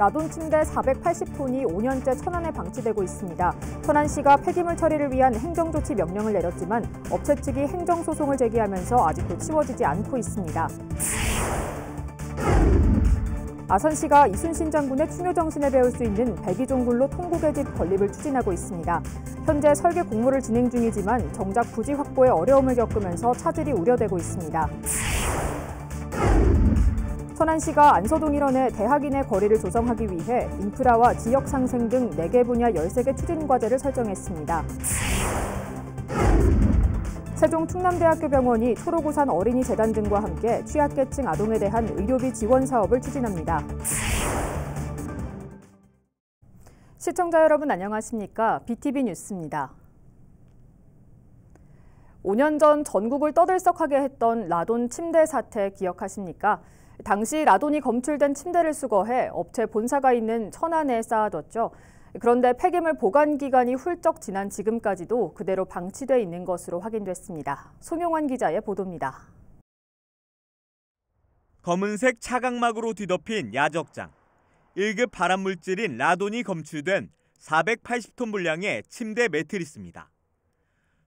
라돈 침대 480톤이 5년째 천안에 방치되고 있습니다. 천안시가 폐기물 처리를 위한 행정조치 명령을 내렸지만 업체 측이 행정소송을 제기하면서 아직도 치워지지 않고 있습니다. 아산시가 이순신 장군의 충효 정신을 배울 수 있는 백이종군로 통곡의 집 건립을 추진하고 있습니다. 현재 설계 공모를 진행 중이지만 정작 부지 확보에 어려움을 겪으면서 차질이 우려되고 있습니다. 천안시가 안서동 일원의 대학인의 거리를 조성하기 위해 인프라와 지역 상생 등 4개 분야 13개 추진 과제를 설정했습니다. 세종 충남대학교 병원이 초록우산 어린이재단 등과 함께 취약계층 아동에 대한 의료비 지원 사업을 추진합니다. 시청자 여러분 안녕하십니까? BTV 뉴스입니다. 5년 전 전국을 떠들썩하게 했던 라돈 침대 사태 기억하십니까? 당시 라돈이 검출된 침대를 수거해 업체 본사가 있는 천안에 쌓아뒀죠. 그런데 폐기물 보관 기간이 훌쩍 지난 지금까지도 그대로 방치돼 있는 것으로 확인됐습니다. 송용환 기자의 보도입니다. 검은색 차각막으로 뒤덮인 야적장. 1급 발암물질인 라돈이 검출된 480톤 분량의 침대 매트리스입니다.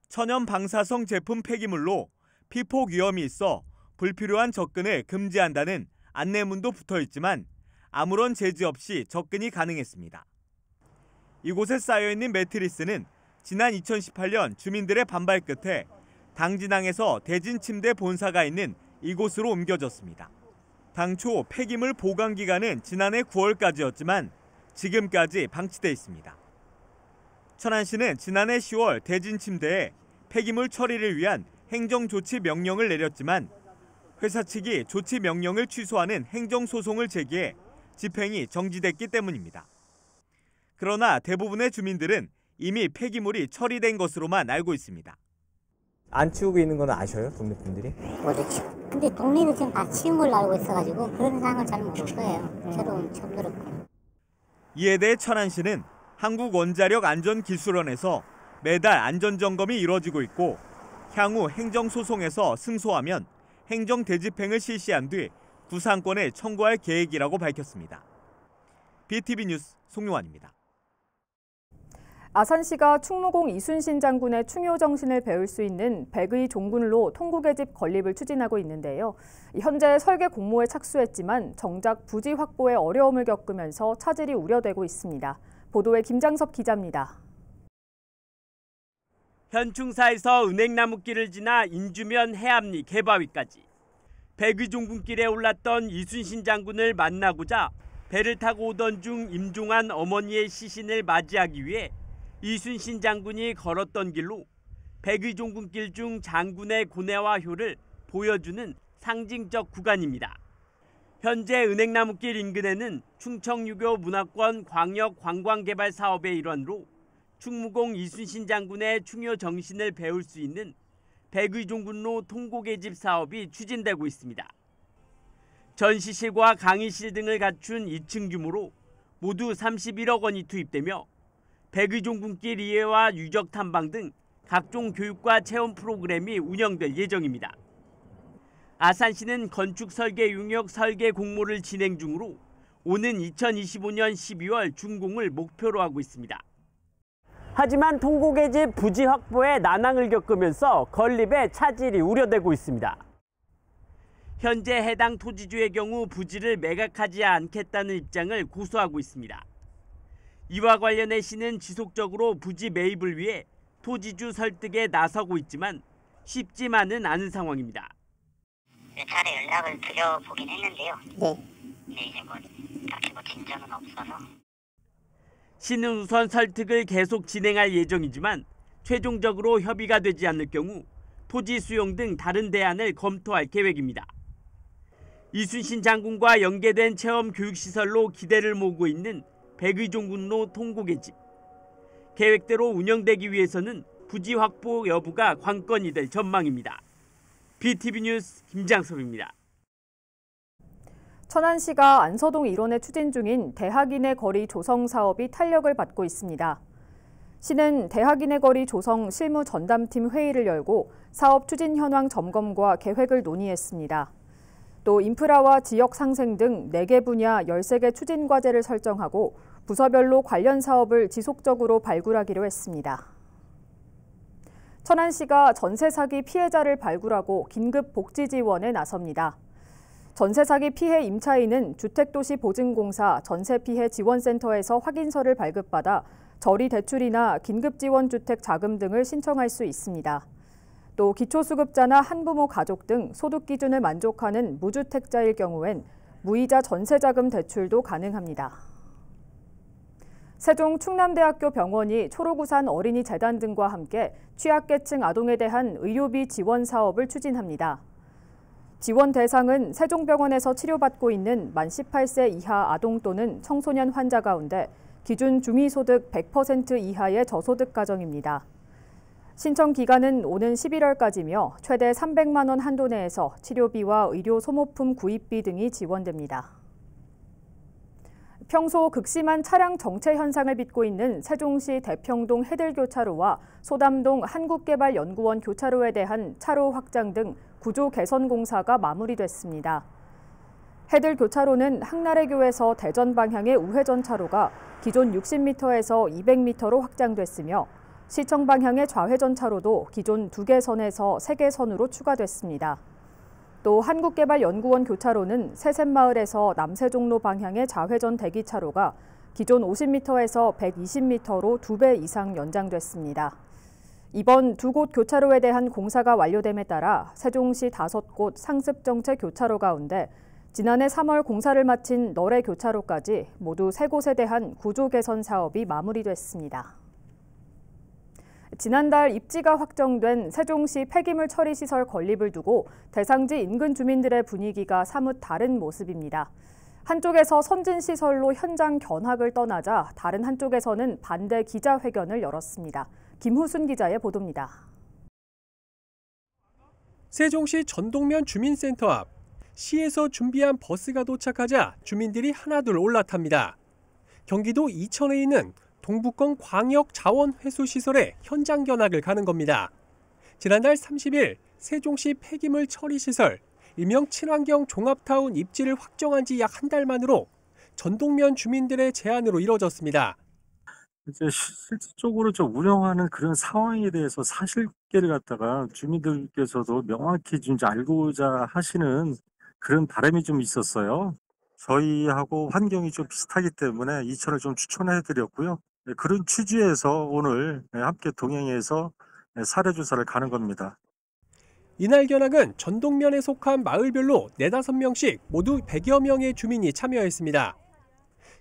천연 방사성 제품 폐기물로 피폭 위험이 있어 불필요한 접근을 금지한다는 안내문도 붙어 있지만 아무런 제지 없이 접근이 가능했습니다. 이곳에 쌓여있는 매트리스는 지난 2018년 주민들의 반발 끝에 당진항에서 대진침대 본사가 있는 이곳으로 옮겨졌습니다. 당초 폐기물 보관 기간은 지난해 9월까지였지만 지금까지 방치돼 있습니다. 천안시는 지난해 10월 대진침대에 폐기물 처리를 위한 행정조치 명령을 내렸지만 회사 측이 조치 명령을 취소하는 행정소송을 제기해 집행이 정지됐기 때문입니다. 그러나 대부분의 주민들은 이미 폐기물이 처리된 것으로만 알고 있습니다. 안 치우고 있는 건 아셔요? 동네 분들이? 모르죠. 근데 동네는 지금 다 치운 걸로 알고 있어가지고 그런 상황을 잘 모를 거예요. 새로운 처음 들었고. 이에 대해 천안시는 한국원자력안전기술원에서 매달 안전점검이 이뤄지고 있고 향후 행정소송에서 승소하면 행정대집행을 실시한 뒤 구상권을 청구할 계획이라고 밝혔습니다. BTV 뉴스 송용환입니다. 아산시가 충무공 이순신 장군의 충효 정신을 배울 수 있는 백의 종군로 통곡의 집 건립을 추진하고 있는데요. 현재 설계 공모에 착수했지만 정작 부지 확보에 어려움을 겪으면서 차질이 우려되고 있습니다. 보도에 김장섭 기자입니다. 현충사에서 은행나무길을 지나 인주면 해암리 개바위까지 백의종군길에 올랐던 이순신 장군을 만나고자 배를 타고 오던 중 임종한 어머니의 시신을 맞이하기 위해 이순신 장군이 걸었던 길로 백의종군길 중 장군의 고뇌와 효를 보여주는 상징적 구간입니다. 현재 은행나무길 인근에는 충청유교 문화권 광역 관광개발 사업의 일환으로 충무공 이순신 장군의 충효 정신을 배울 수 있는 백의종군로 통곡의 집 사업이 추진되고 있습니다. 전시실과 강의실 등을 갖춘 2층 규모로 모두 31억 원이 투입되며 백의종군길 이해와 유적 탐방 등 각종 교육과 체험 프로그램이 운영될 예정입니다. 아산시는 건축 설계 용역 설계 공모를 진행 중으로 오는 2025년 12월 준공을 목표로 하고 있습니다. 하지만 통곡의 집 부지 확보에 난항을 겪으면서 건립에 차질이 우려되고 있습니다. 현재 해당 토지주의 경우 부지를 매각하지 않겠다는 입장을 고수하고 있습니다. 이와 관련해 시는 지속적으로 부지 매입을 위해 토지주 설득에 나서고 있지만 쉽지만은 않은 상황입니다. 몇 차례 연락을 드려보긴 했는데요. 네. 근데 이제 딱히 진전은 없어서. 시는 우선 설득을 계속 진행할 예정이지만 최종적으로 협의가 되지 않을 경우 토지 수용 등 다른 대안을 검토할 계획입니다. 이순신 장군과 연계된 체험 교육시설로 기대를 모으고 있는 백의종군로 통곡의 집. 계획대로 운영되기 위해서는 부지 확보 여부가 관건이 될 전망입니다. BTV 뉴스 김장섭입니다. 천안시가 안서동 일원에 추진 중인 대학인의 거리 조성 사업이 탄력을 받고 있습니다. 시는 대학인의 거리 조성 실무 전담팀 회의를 열고 사업 추진 현황 점검과 계획을 논의했습니다. 또 인프라와 지역 상생 등 4개 분야 13개 추진 과제를 설정하고 부서별로 관련 사업을 지속적으로 발굴하기로 했습니다. 천안시가 전세 사기 피해자를 발굴하고 긴급 복지 지원에 나섭니다. 전세 사기 피해 임차인은 주택도시보증공사 전세피해 지원센터에서 확인서를 발급받아 저리 대출이나 긴급지원주택 자금 등을 신청할 수 있습니다. 또 기초수급자나 한부모 가족 등 소득 기준을 만족하는 무주택자일 경우엔 무이자 전세자금 대출도 가능합니다. 세종 충남대학교 병원이 초록우산 어린이재단 등과 함께 취약계층 아동에 대한 의료비 지원 사업을 추진합니다. 지원 대상은 세종병원에서 치료받고 있는 만 18세 이하 아동 또는 청소년 환자 가운데 기준 중위소득 100% 이하의 저소득 가정입니다. 신청 기간은 오는 11월까지며 최대 300만 원 한도 내에서 치료비와 의료 소모품 구입비 등이 지원됩니다. 평소 극심한 차량 정체 현상을 빚고 있는 세종시 대평동 해들교차로와 소담동 한국개발연구원 교차로에 대한 차로 확장 등 구조 개선 공사가 마무리됐습니다. 해들교차로는 항나래교에서 대전 방향의 우회전 차로가 기존 60m에서 200m로 확장됐으며 시청 방향의 좌회전 차로도 기존 2개선에서 3개선으로 추가됐습니다. 또 한국개발연구원 교차로는 새샘마을에서 남세종로 방향의 좌회전 대기차로가 기존 50m에서 120m로 2배 이상 연장됐습니다. 이번 2곳 교차로에 대한 공사가 완료됨에 따라 세종시 5곳 상습정체 교차로 가운데 지난해 3월 공사를 마친 너래 교차로까지 모두 3곳에 대한 구조 개선 사업이 마무리됐습니다. 지난달 입지가 확정된 세종시 폐기물 처리 시설 건립을 두고 대상지 인근 주민들의 분위기가 사뭇 다른 모습입니다. 한쪽에서 선진시설로 현장 견학을 떠나자 다른 한쪽에서는 반대 기자회견을 열었습니다. 김후순 기자의 보도입니다. 세종시 전동면 주민센터 앞 시에서 준비한 버스가 도착하자 주민들이 하나둘 올라탑니다. 경기도 이천에 있는 동북권 광역자원회수시설에 현장 견학을 가는 겁니다. 지난달 30일 세종시 폐기물 처리시설, 일명 친환경 종합타운 입지를 확정한 지 약 한 달 만으로 전동면 주민들의 제안으로 이뤄졌습니다. 이제 실질적으로 좀 운영하는 그런 상황에 대해서 사실관계를 갖다가 주민들께서도 명확히 좀 알고자 하시는 그런 바람이 좀 있었어요. 저희하고 환경이 좀 비슷하기 때문에 이천을 좀 추천해드렸고요. 그런 취지에서 오늘 함께 동행해서 사례조사를 가는 겁니다. 이날 견학은 전동면에 속한 마을별로 4-5명씩 모두 100여 명의 주민이 참여했습니다.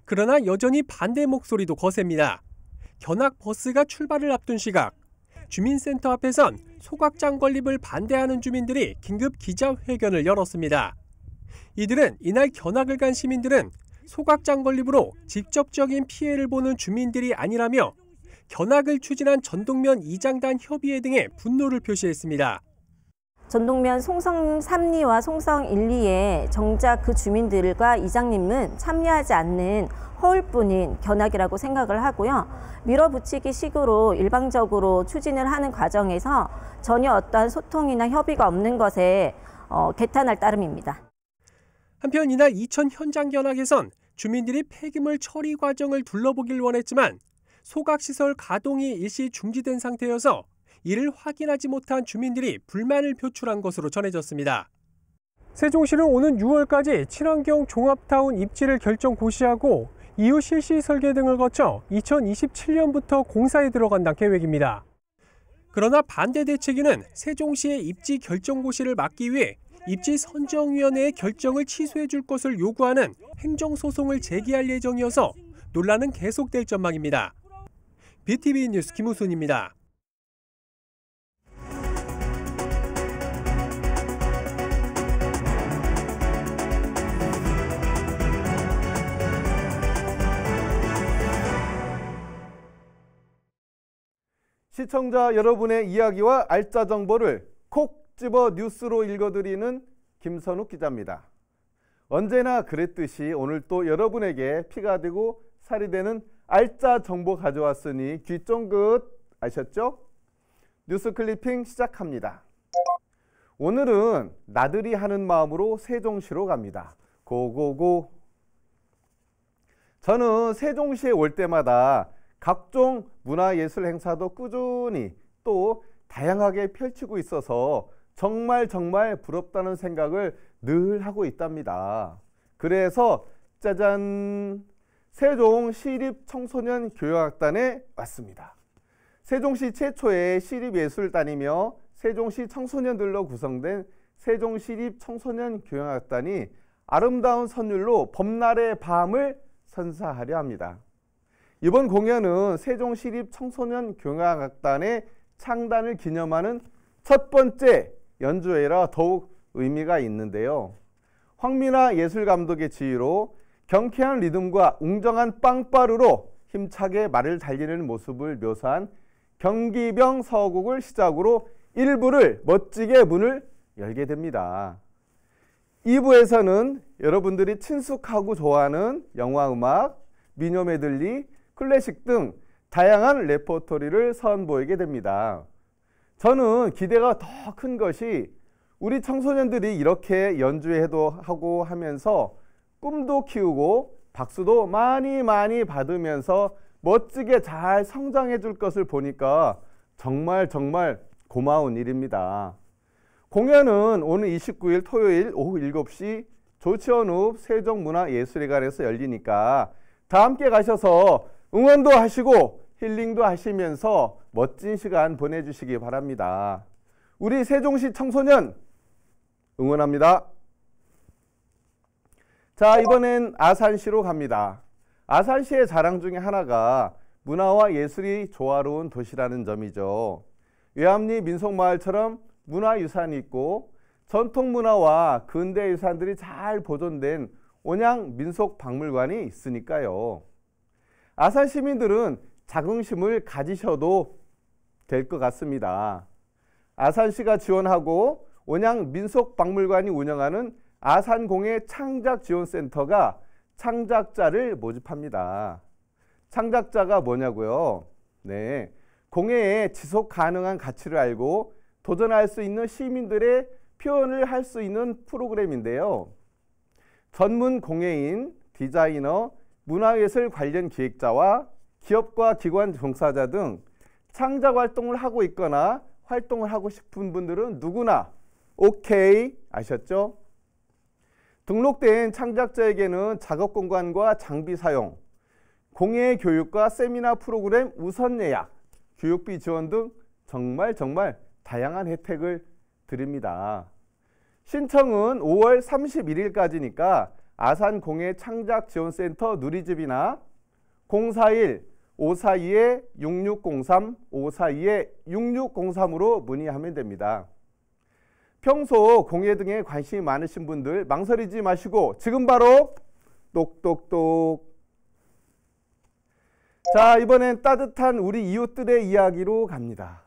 그러나 여전히 반대 목소리도 거셉니다. 견학 버스가 출발을 앞둔 시각, 주민센터 앞에선 소각장 건립을 반대하는 주민들이 긴급 기자회견을 열었습니다. 이들은 이날 견학을 간 시민들은 소각장 건립으로 직접적인 피해를 보는 주민들이 아니라며 견학을 추진한 전동면 이장단 협의회 등에 분노를 표시했습니다. 전동면 송성 3리와 송성 1, 2에 정작 그 주민들과 이장님은 참여하지 않는 허울뿐인 견학이라고 생각을 하고요. 밀어붙이기 식으로 일방적으로 추진을 하는 과정에서 전혀 어떠한 소통이나 협의가 없는 것에 개탄할 따름입니다. 한편 이날 이천 현장 견학에선 주민들이 폐기물 처리 과정을 둘러보길 원했지만 소각시설 가동이 일시 중지된 상태여서 이를 확인하지 못한 주민들이 불만을 표출한 것으로 전해졌습니다. 세종시는 오는 6월까지 친환경 종합타운 입지를 결정 고시하고 이후 실시 설계 등을 거쳐 2027년부터 공사에 들어간다는 계획입니다. 그러나 반대 대책위는 세종시의 입지 결정 고시를 막기 위해 입지선정위원회의 결정을 취소해 줄 것을 요구하는 행정소송을 제기할 예정이어서 논란은 계속될 전망입니다. BTV 뉴스 김우순입니다. 시청자 여러분의 이야기와 알짜 정보를 콕 집어 뉴스로 읽어드리는 김선욱 기자입니다. 언제나 그랬듯이 오늘 또 여러분에게 피가 되고 살이 되는 알짜 정보 가져왔으니 귀 쫑긋 아셨죠? 뉴스 클리핑 시작합니다. 오늘은 나들이 하는 마음으로 세종시로 갑니다. 고고고. 저는 세종시에 올 때마다 각종 문화예술 행사도 꾸준히 또 다양하게 펼치고 있어서 정말 부럽다는 생각을 늘 하고 있답니다. 그래서 짜잔! 세종시립청소년교향악단에 왔습니다. 세종시 최초의 시립예술단이며 세종시 청소년들로 구성된 세종시립청소년교향악단이 아름다운 선율로 봄날의 밤을 선사하려 합니다. 이번 공연은 세종시립청소년교향악단의 창단을 기념하는 첫 번째 연주회라 더욱 의미가 있는데요. 황민아 예술감독의 지휘로 경쾌한 리듬과 웅장한 빵빠루로 힘차게 말을 달리는 모습을 묘사한 경기병 서곡을 시작으로 1부를 멋지게 문을 열게 됩니다. 2부에서는 여러분들이 친숙하고 좋아하는 영화음악, 민요 메들리, 클래식 등 다양한 레퍼토리를 선보이게 됩니다. 저는 기대가 더 큰 것이 우리 청소년들이 이렇게 연주회도 하고 하면서 꿈도 키우고 박수도 많이 받으면서 멋지게 잘 성장해 줄 것을 보니까 정말 고마운 일입니다. 공연은 오늘 29일 토요일 오후 7시 조치원읍 세종문화예술회관에서 열리니까 다 함께 가셔서 응원도 하시고 힐링도 하시면서 멋진 시간 보내주시기 바랍니다. 우리 세종시 청소년 응원합니다. 자, 이번엔 아산시로 갑니다. 아산시의 자랑 중에 하나가 문화와 예술이 조화로운 도시라는 점이죠. 외암리 민속마을처럼 문화유산이 있고 전통문화와 근대유산들이 잘 보존된 온양 민속박물관이 있으니까요. 아산 시민들은 자긍심을 가지셔도 될 것 같습니다. 아산시가 지원하고 온양 민속박물관이 운영하는 아산공예 창작지원센터가 창작자를 모집합니다. 창작자가 뭐냐고요? 네, 공예의 지속 가능한 가치를 알고 도전할 수 있는 시민들의 표현을 할 수 있는 프로그램인데요. 전문 공예인, 디자이너, 문화예술 관련 기획자와 기업과 기관 종사자 등 창작 활동을 하고 있거나 활동을 하고 싶은 분들은 누구나 오케이 아셨죠? 등록된 창작자에게는 작업 공간과 장비 사용, 공예 교육과 세미나 프로그램 우선 예약, 교육비 지원 등 정말 다양한 혜택을 드립니다. 신청은 5월 31일까지니까 아산공예 창작지원센터 누리집이나 041-542-6603, 542-6603으로 문의하면 됩니다. 평소 공예 등에 관심이 많으신 분들 망설이지 마시고 지금 바로 똑똑똑. 자, 이번엔 따뜻한 우리 이웃들의 이야기로 갑니다.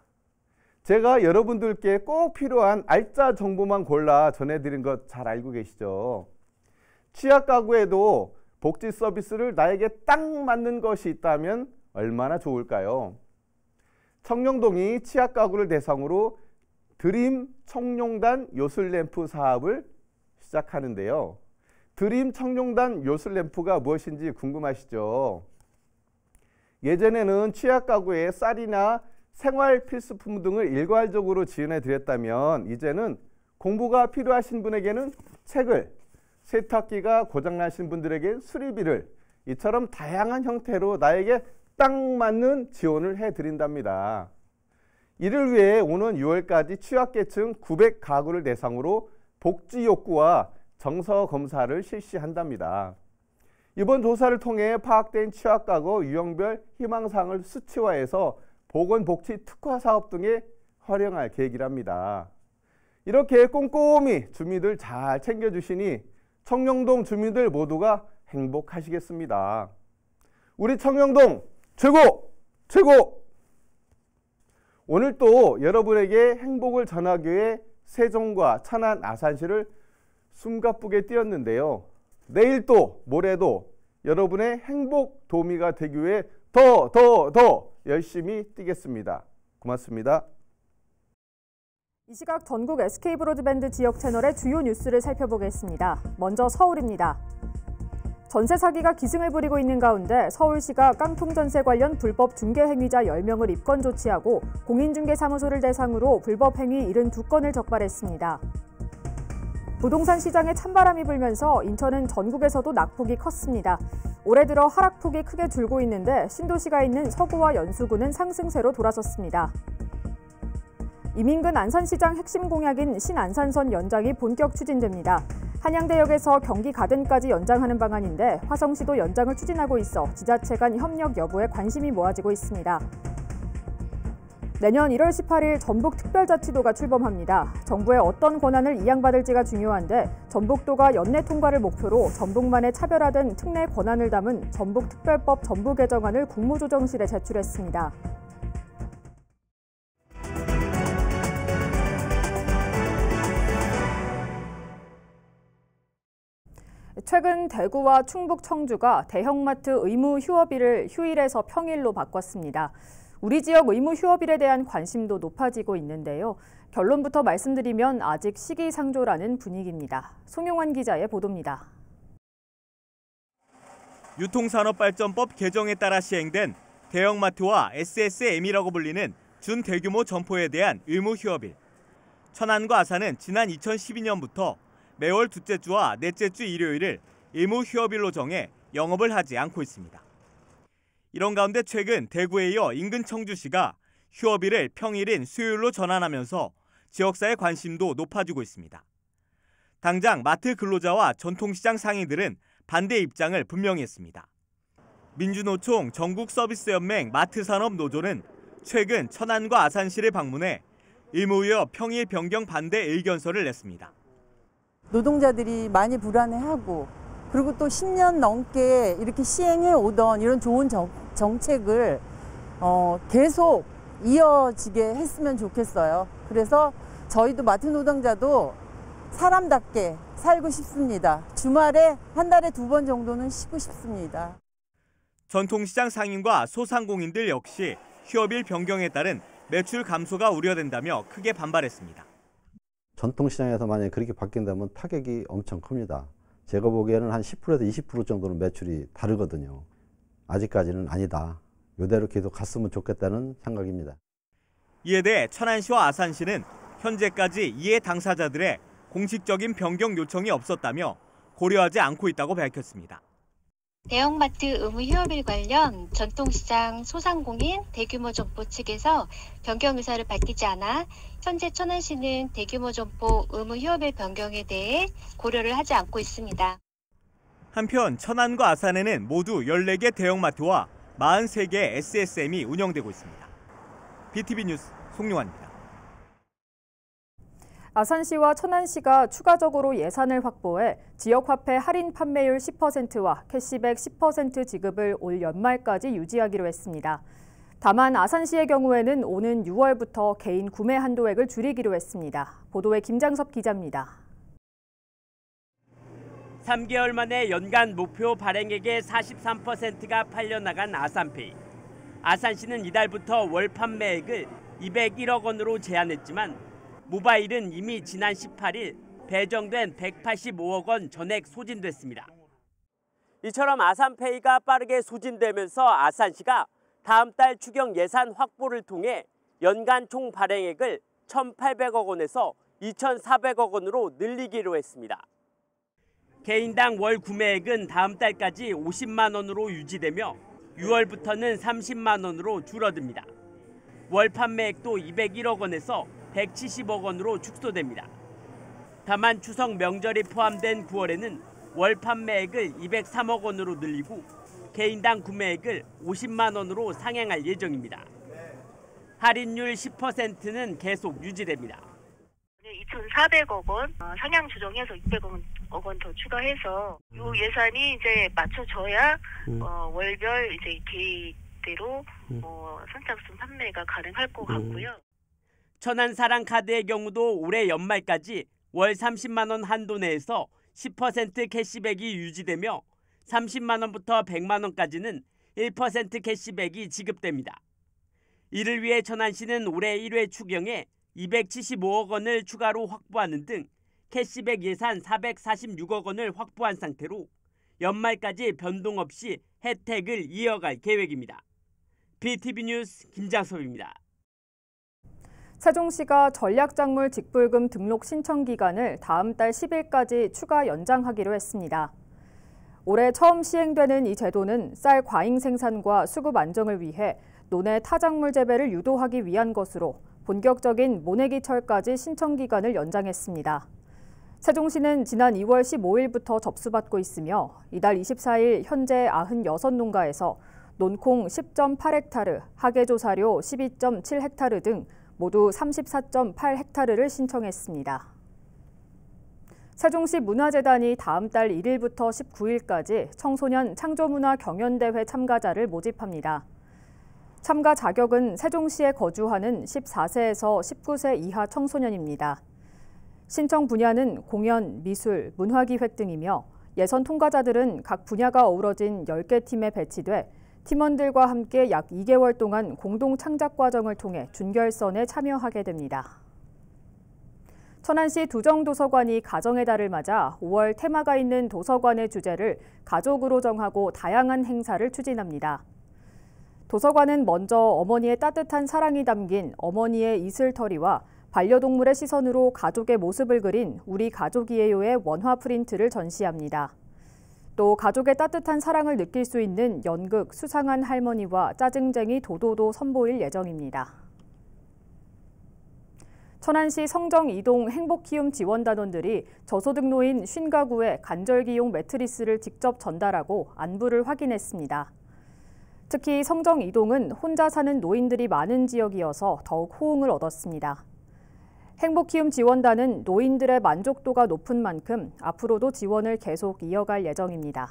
제가 여러분들께 꼭 필요한 알짜 정보만 골라 전해드린 것 잘 알고 계시죠? 취약 가구에도 복지 서비스를 나에게 딱 맞는 것이 있다면 얼마나 좋을까요? 청룡동이 취약 가구를 대상으로 드림 청룡단 요술램프 사업을 시작하는데요. 드림 청룡단 요술램프가 무엇인지 궁금하시죠? 예전에는 취약 가구에 쌀이나 생활 필수품 등을 일괄적으로 지원해 드렸다면 이제는 공부가 필요하신 분에게는 책을, 세탁기가 고장나신 분들에게 수리비를 이처럼 다양한 형태로 나에게 딱 맞는 지원을 해드린답니다. 이를 위해 오는 6월까지 취약계층 900가구를 대상으로 복지 욕구와 정서 검사를 실시한답니다. 이번 조사를 통해 파악된 취약가구 유형별 희망사항을 수치화해서 보건복지 특화 사업 등에 활용할 계획이랍니다. 이렇게 꼼꼼히 주민들 잘 챙겨주시니 청룡동 주민들 모두가 행복하시겠습니다. 우리 청룡동 최고! 최고! 오늘 또 여러분에게 행복을 전하기 위해 세종과 천안 아산시를 숨가쁘게 뛰었는데요. 내일 또 모레도 여러분의 행복 도우미가 되기 위해 더 열심히 뛰겠습니다. 고맙습니다. 이 시각 전국 SK브로드밴드 지역 채널의 주요 뉴스를 살펴보겠습니다. 먼저 서울입니다. 전세 사기가 기승을 부리고 있는 가운데 서울시가 깡통 전세 관련 불법 중개 행위자 10명을 입건 조치하고 공인중개사무소를 대상으로 불법 행위 72건을 적발했습니다. 부동산 시장에 찬바람이 불면서 인천은 전국에서도 낙폭이 컸습니다. 올해 들어 하락폭이 크게 줄고 있는데 신도시가 있는 서구와 연수구는 상승세로 돌아섰습니다. 이민근 안산시장 핵심 공약인 신안산선 연장이 본격 추진됩니다. 한양대역에서 경기 가든까지 연장하는 방안인데 화성시도 연장을 추진하고 있어 지자체 간 협력 여부에 관심이 모아지고 있습니다. 내년 1월 18일 전북특별자치도가 출범합니다. 정부의 어떤 권한을 이양받을지가 중요한데 전북도가 연내 통과를 목표로 전북만의 차별화된 특례 권한을 담은 전북특별법 전부 개정안을 국무조정실에 제출했습니다. 최근 대구와 충북 청주가 대형마트 의무 휴업일을 휴일에서 평일로 바꿨습니다. 우리 지역 의무 휴업일에 대한 관심도 높아지고 있는데요. 결론부터 말씀드리면 아직 시기상조라는 분위기입니다. 송용환 기자의 보도입니다. 유통산업발전법 개정에 따라 시행된 대형마트와 SSM이라고 불리는 준대규모 점포에 대한 의무 휴업일. 천안과 아산은 지난 2012년부터 매월 둘째 주와 넷째 주 일요일을 의무 휴업일로 정해 영업을 하지 않고 있습니다. 이런 가운데 최근 대구에 이어 인근 청주시가 휴업일을 평일인 수요일로 전환하면서 지역사회 관심도 높아지고 있습니다. 당장 마트 근로자와 전통시장 상인들은 반대 입장을 분명히 했습니다. 민주노총 전국서비스연맹 마트산업노조는 최근 천안과 아산시를 방문해 의무휴업 평일 변경 반대 의견서를 냈습니다. 노동자들이 많이 불안해하고 그리고 또 10년 넘게 이렇게 시행해 오던 이런 좋은 정책을 계속 이어지게 했으면 좋겠어요. 그래서 저희도 마트 노동자도 사람답게 살고 싶습니다. 주말에 한 달에 2번 정도는 쉬고 싶습니다. 전통시장 상인과 소상공인들 역시 휴업일 변경에 따른 매출 감소가 우려된다며 크게 반발했습니다. 전통시장에서 만약에 그렇게 바뀐다면 타격이 엄청 큽니다. 제가 보기에는 한 10%에서 20% 정도는 매출이 다르거든요. 아직까지는 아니다. 이대로 계속 갔으면 좋겠다는 생각입니다. 이에 대해 천안시와 아산시는 현재까지 이해 당사자들의 공식적인 변경 요청이 없었다며 고려하지 않고 있다고 밝혔습니다. 대형마트 의무 휴업일 관련 전통시장, 소상공인, 대규모 점포 측에서 변경 의사를 밝히지 않아 현재 천안시는 대규모 점포 의무 휴업일 변경에 대해 고려를 하지 않고 있습니다. 한편 천안과 아산에는 모두 14개 대형마트와 43개 SSM이 운영되고 있습니다. BTV 뉴스 송용환입니다. 아산시와 천안시가 추가적으로 예산을 확보해 지역화폐 할인 판매율 10%와 캐시백 10% 지급을 올 연말까지 유지하기로 했습니다. 다만 아산시의 경우에는 오는 6월부터 개인 구매 한도액을 줄이기로 했습니다. 보도에 김장섭 기자입니다. 3개월 만에 연간 목표 발행액의 43%가 팔려나간 아산페이. 아산시는 이달부터 월 판매액을 201억 원으로 제한했지만 모바일은 이미 지난 18일 배정된 185억 원 전액 소진됐습니다. 이처럼 아산페이가 빠르게 소진되면서 아산시가 다음 달 추경 예산 확보를 통해 연간 총 발행액을 1,800억 원에서 2,400억 원으로 늘리기로 했습니다. 개인당 월 구매액은 다음 달까지 50만 원으로 유지되며 6월부터는 30만 원으로 줄어듭니다. 월 판매액도 201억 원에서 170억 원으로 축소됩니다. 다만 추석 명절이 포함된 9월에는 월 판매액을 203억 원으로 늘리고 개인당 구매액을 50만 원으로 상향할 예정입니다. 할인율 10%는 계속 유지됩니다. 2,400억 원 상향 조정해서 600억 원 더 추가해서 이 예산이 이제 맞춰져야 월별 이제 계획대로 선착순 판매가 가능할 것 같고요. 천안사랑카드의 경우도 올해 연말까지 월 30만 원 한도 내에서 10% 캐시백이 유지되며 30만 원부터 100만 원까지는 1% 캐시백이 지급됩니다. 이를 위해 천안시는 올해 1회 추경에 275억 원을 추가로 확보하는 등 캐시백 예산 446억 원을 확보한 상태로 연말까지 변동 없이 혜택을 이어갈 계획입니다. BTV 뉴스 김장섭입니다. 세종시가 전략작물 직불금 등록 신청 기간을 다음 달 10일까지 추가 연장하기로 했습니다. 올해 처음 시행되는 이 제도는 쌀 과잉 생산과 수급 안정을 위해 논의 타작물 재배를 유도하기 위한 것으로 본격적인 모내기철까지 신청 기간을 연장했습니다. 세종시는 지난 2월 15일부터 접수받고 있으며 이달 24일 현재 96농가에서 논콩 10.8헥타르, 하계조사료 12.7헥타르 등 모두 34.8헥타르를 신청했습니다. 세종시 문화재단이 다음 달 1일부터 19일까지 청소년 창조문화 경연대회 참가자를 모집합니다. 참가 자격은 세종시에 거주하는 14세에서 19세 이하 청소년입니다. 신청 분야는 공연, 미술, 문화기획 등이며 예선 통과자들은 각 분야가 어우러진 10개 팀에 배치돼 팀원들과 함께 약 2개월 동안 공동 창작 과정을 통해 준결선에 참여하게 됩니다. 천안시 두정도서관이 가정의 달을 맞아 5월 테마가 있는 도서관의 주제를 가족으로 정하고 다양한 행사를 추진합니다. 도서관은 먼저 어머니의 따뜻한 사랑이 담긴 어머니의 이슬터리와 반려동물의 시선으로 가족의 모습을 그린 우리 가족이에요의 원화 프린트를 전시합니다. 또 가족의 따뜻한 사랑을 느낄 수 있는 연극 수상한 할머니와 짜증쟁이 도도도 선보일 예정입니다. 천안시 성정이동 행복키움 지원단원들이 저소득노인 50가구에 간절기용 매트리스를 직접 전달하고 안부를 확인했습니다. 특히 성정이동은 혼자 사는 노인들이 많은 지역이어서 더욱 호응을 얻었습니다. 행복키움 지원단은 노인들의 만족도가 높은 만큼 앞으로도 지원을 계속 이어갈 예정입니다.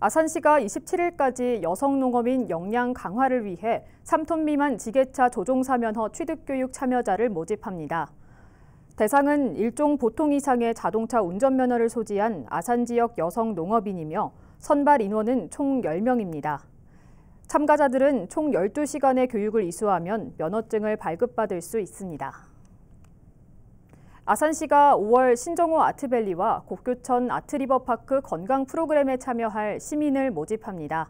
아산시가 27일까지 여성농업인 역량 강화를 위해 3톤 미만 지게차 조종사 면허 취득교육 참여자를 모집합니다. 대상은 1종 보통 이상의 자동차 운전면허를 소지한 아산 지역 여성 농업인이며 선발 인원은 총 10명입니다. 참가자들은 총 12시간의 교육을 이수하면 면허증을 발급받을 수 있습니다. 아산시가 5월 신정호 아트밸리와 곡교천 아트리버파크 건강 프로그램에 참여할 시민을 모집합니다.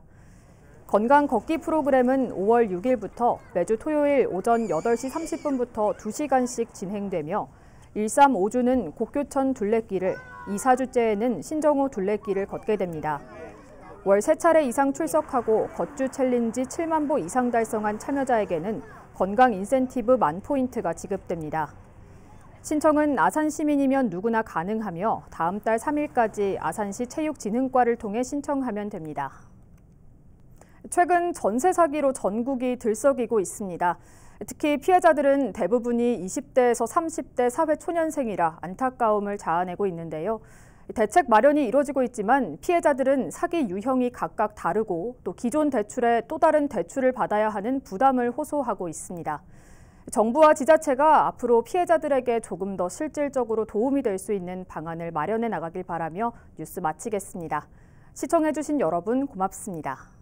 건강 걷기 프로그램은 5월 6일부터 매주 토요일 오전 8시 30분부터 2시간씩 진행되며 1, 3, 5주는 곡교천 둘레길을, 2, 4주째에는 신정호 둘레길을 걷게 됩니다. 월 3차례 이상 출석하고 걷주 챌린지 7만 보 이상 달성한 참여자에게는 건강 인센티브 10,000포인트가 지급됩니다. 신청은 아산 시민이면 누구나 가능하며 다음 달 3일까지 아산시 체육진흥과를 통해 신청하면 됩니다. 최근 전세 사기로 전국이 들썩이고 있습니다. 특히 피해자들은 대부분이 20대에서 30대 사회초년생이라 안타까움을 자아내고 있는데요. 대책 마련이 이뤄지고 있지만 피해자들은 사기 유형이 각각 다르고 또 기존 대출에 또 다른 대출을 받아야 하는 부담을 호소하고 있습니다. 정부와 지자체가 앞으로 피해자들에게 조금 더 실질적으로 도움이 될 수 있는 방안을 마련해 나가길 바라며 뉴스 마치겠습니다. 시청해주신 여러분 고맙습니다.